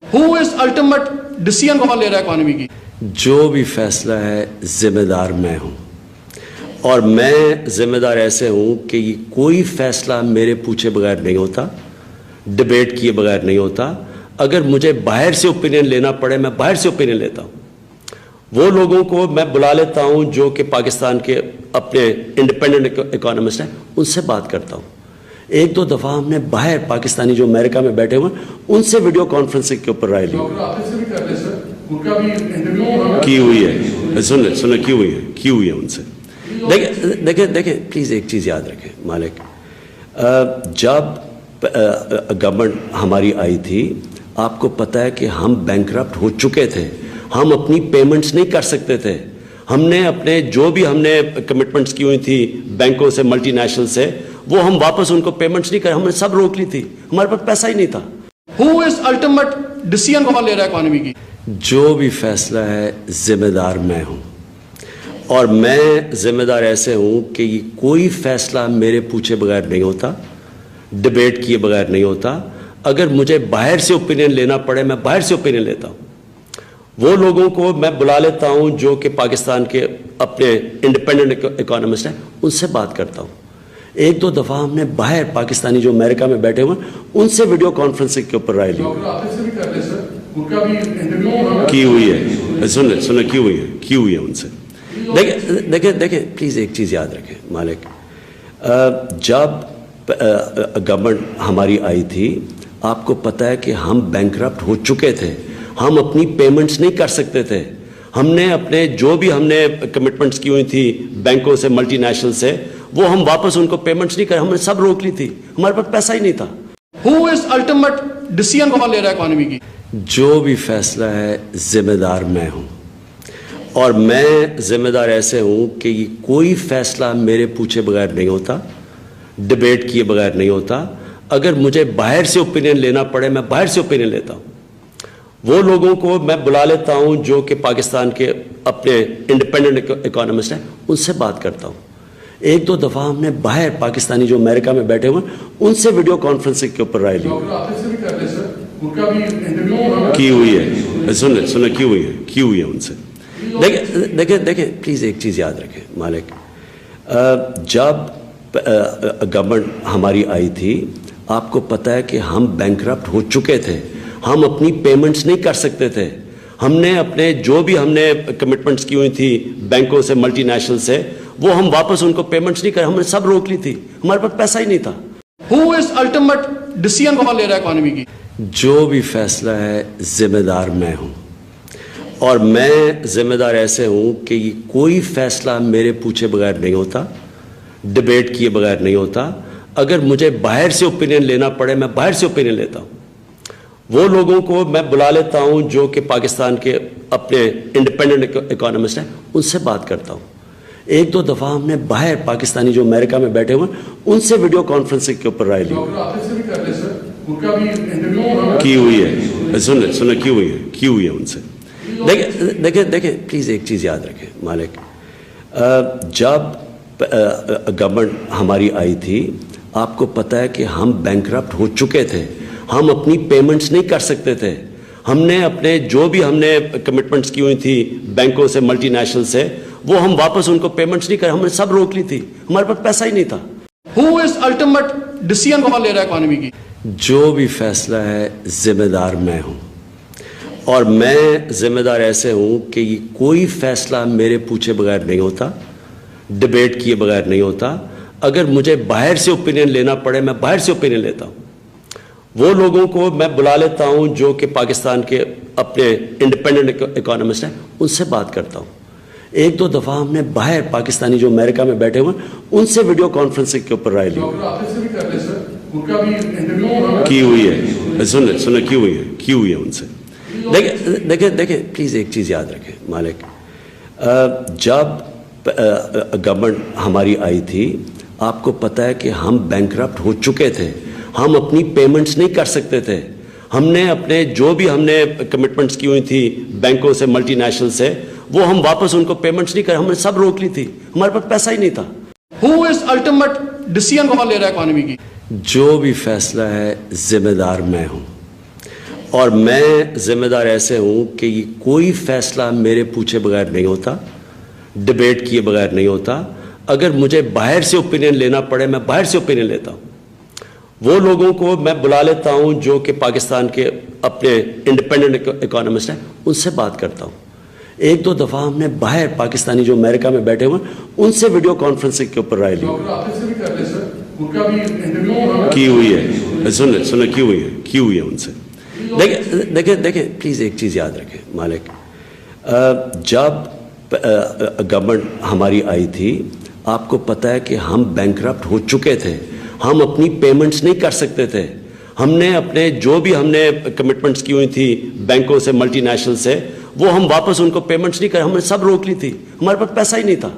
Who is ultimate decision کون لے رہا ہے اکانومی کی؟ جو بھی فیصلہ ہے ذمہ دار میں ہوں، اور میں ذمہ دار ایسے ہوں کہ یہ کوئی فیصلہ میرے پوچھے بغیر نہیں ہوتا، ڈیبیٹ کیے بغیر نہیں ہوتا۔ اگر مجھے باہر سے اوپینین لینا پڑے میں باہر سے اوپینین لیتا ہوں۔ وہ لوگوں کو میں بلا لیتا ہوں جو کہ پاکستان کے اپنے انڈیپینڈنٹ اکانومسٹ ہیں، ان سے بات کرتا ہوں۔ ایک دو دفعہ ہم نے باہر پاکستانی جو امریکہ میں بیٹھے ہوئے ان سے ویڈیو کانفرنسنگ کے اوپر رائے لی کی ہوئی ہے، سن کی ہوئی ہے ان سے۔ دیکھیں پلیز ایک چیز یاد رکھیں مالک، جب گورنمنٹ ہماری آئی تھی آپ کو پتہ ہے کہ ہم بینکرپٹ ہو چکے تھے، ہم اپنی پیمنٹس نہیں کر سکتے تھے۔ ہم نے اپنے جو بھی ہم نے کمٹمنٹس کی ہوئی تھی بینکوں سے، ملٹی نیشنل سے، وہ ہم واپس ان کو پیمنٹس نہیں کرے، ہم نے سب روک لی تھی، ہمارے پاس پیسہ ہی نہیں تھا۔ Who is ultimate decision کون لے رہا ہے اکانومی کی؟ جو بھی فیصلہ ہے ذمہ دار میں ہوں، اور میں ذمہ دار ایسے ہوں کہ یہ کوئی فیصلہ میرے پوچھے بغیر نہیں ہوتا، ڈیبیٹ کیے بغیر نہیں ہوتا۔ اگر مجھے باہر سے اوپینین لینا پڑے میں باہر سے اوپینین لیتا ہوں۔ وہ لوگوں کو میں بلا لیتا ہوں جو کہ پاکستان کے اپنے انڈیپینڈنٹ اکانومسٹ ہیں، ان سے بات کرتا ہوں۔ ایک دو دفعہ ہم نے باہر پاکستانی جو امریکہ میں بیٹھے ہوئے ان سے ویڈیو کانفرنسنگ کے اوپر رائے لی کی ہوئی ہے، سن کی ہوئی ہے ان سے۔ دیکھیں پلیز ایک چیز یاد رکھیں مالک، جب گورنمنٹ ہماری آئی تھی آپ کو پتہ ہے کہ ہم بینکرپٹ ہو چکے تھے، ہم اپنی پیمنٹس نہیں کر سکتے تھے۔ ہم نے اپنے جو بھی ہم نے کمٹمنٹس کی ہوئی تھی بینکوں سے، ملٹی نیشنل سے، وہ ہم واپس ان کو پیمنٹس نہیں کرے، ہم نے سب روک لی تھی، ہمارے پاس پیسہ ہی نہیں تھا۔ Who is ultimate decision کون لے رہا ہے اکانومی کی؟ جو بھی فیصلہ ہے ذمہ دار میں ہوں، اور میں ذمہ دار ایسے ہوں کہ یہ کوئی فیصلہ میرے پوچھے بغیر نہیں ہوتا، ڈیبیٹ کیے بغیر نہیں ہوتا۔ اگر مجھے باہر سے اوپینین لینا پڑے میں باہر سے اوپینین لیتا ہوں۔ وہ لوگوں کو میں بلا لیتا ہوں جو کہ پاکستان کے اپنے انڈیپینڈنٹ اکانومسٹ ہیں، ان سے بات کرتا ہوں۔ ایک دو دفعہ ہم نے باہر پاکستانی جو امریکہ میں بیٹھے ہوئے ان سے ویڈیو کانفرنسنگ کے اوپر رائے لی کی ہوئی ہے، سن کی ہوئی ہے ان سے۔ دیکھیں پلیز ایک چیز یاد رکھیں مالک، جب گورنمنٹ ہماری آئی تھی آپ کو پتہ ہے کہ ہم بینکرپٹ ہو چکے تھے، ہم اپنی پیمنٹس نہیں کر سکتے تھے۔ ہم نے اپنے جو بھی ہم نے کمٹمنٹس کی ہوئی تھی بینکوں سے، ملٹی نیشنل سے، وہ ہم واپس ان کو پیمنٹس نہیں کرے، ہم نے سب روک لی تھی، ہمارے پاس پیسہ ہی نہیں تھا۔ Who is ultimate decision کون لے رہا ہے اکانومی کی؟ جو بھی فیصلہ ہے ذمہ دار میں ہوں، اور میں ذمہ دار ایسے ہوں کہ یہ کوئی فیصلہ میرے پوچھے بغیر نہیں ہوتا، ڈیبیٹ کیے بغیر نہیں ہوتا۔ اگر مجھے باہر سے اوپینین لینا پڑے میں باہر سے اوپینین لیتا ہوں۔ وہ لوگوں کو میں بلا لیتا ہوں جو کہ پاکستان کے اپنے انڈیپینڈنٹ اکانومسٹ ہیں، ان سے بات کرتا ہوں۔ ایک دو دفعہ ہم نے باہر پاکستانی جو امریکہ میں بیٹھے ہوئے ان سے ویڈیو کانفرنسنگ کے اوپر رائے لی کی ہوئی ہے، سن کی ہوئی ہے ان سے۔ دیکھیں پلیز ایک چیز یاد رکھیں مالک، جب گورنمنٹ ہماری آئی تھی آپ کو پتہ ہے کہ ہم بینکرپٹ ہو چکے تھے، ہم اپنی پیمنٹس نہیں کر سکتے تھے۔ ہم نے اپنے جو بھی ہم نے کمٹمنٹس کی ہوئی تھی بینکوں سے، ملٹی نیشنل سے، وہ ہم واپس ان کو پیمنٹس نہیں کرے، ہم نے سب روک لی تھی، ہمارے پاس پیسہ ہی نہیں تھا۔ Who is ultimate decision کون لے رہا ہے اکانومی کی؟ جو بھی فیصلہ ہے ذمہ دار میں ہوں، اور میں ذمہ دار ایسے ہوں کہ یہ کوئی فیصلہ میرے پوچھے بغیر نہیں ہوتا، ڈیبیٹ کیے بغیر نہیں ہوتا۔ اگر مجھے باہر سے اوپینین لینا پڑے میں باہر سے اوپینین لیتا ہوں۔ وہ لوگوں کو میں بلا لیتا ہوں جو کہ پاکستان کے اپنے انڈیپینڈنٹ اکانومسٹ ہیں، ان سے بات کرتا ہوں۔ ایک دو دفعہ ہم نے باہر پاکستانی جو امریکہ میں بیٹھے ہوئے ان سے ویڈیو کانفرنسنگ کے اوپر رائے لی کی ہوئی ہے، سن کی ہوئی ہے ان سے۔ دیکھیں پلیز ایک چیز یاد رکھیں مالک، جب گورنمنٹ ہماری آئی تھی آپ کو پتہ ہے کہ ہم بینکرپٹ ہو چکے تھے، ہم اپنی پیمنٹس نہیں کر سکتے تھے۔ ہم نے اپنے جو بھی ہم نے کمٹمنٹس کی ہوئی تھی بینکوں سے، ملٹی نیشنل سے، وہ ہم واپس ان کو پیمنٹس نہیں کرے، ہم نے سب روک لی تھی، ہمارے پاس پیسہ ہی نہیں تھا۔ Who is ultimate decision کون لے رہا ہے اکانومی کی؟ جو بھی فیصلہ ہے ذمہ دار میں ہوں، اور میں ذمہ دار ایسے ہوں کہ یہ کوئی فیصلہ میرے پوچھے بغیر نہیں ہوتا، ڈبیٹ کیے بغیر نہیں ہوتا. اگر مجھے باہر سے اوپینین لینا پڑے میں باہر سے اوپینین لیتا ہوں. وہ لوگوں کو میں بلا لیتا ہوں جو کہ پاکستان کے اپنے انڈیپینڈنٹ اکانومسٹ ہیں، ان سے بات کرتا ہوں. ایک دو دفعہ ہم نے باہر پاکستانی جو امریکہ میں بیٹھے ہوئے ہیں ان سے ویڈیو کانفرنسنگ کے اوپر رائے لی کی ہوئی ہے. سن کی ہوئی ہے ان سے. دیکھیں پلیز ایک چیز یاد رکھیں مالک، جب گورنمنٹ ہماری آئی تھی آپ کو پتہ ہے کہ ہم بینکرپٹ ہو چکے تھے، ہم اپنی پیمنٹس نہیں کر سکتے تھے. ہم نے اپنے جو بھی ہم نے کمٹمنٹس کی ہوئی تھی بینکوں سے، ملٹی نیشنل سے، وہ ہم واپس ان کو پیمنٹس نہیں کرے، ہم نے سب روک لی تھی، ہمارے پاس پیسہ ہی نہیں تھا.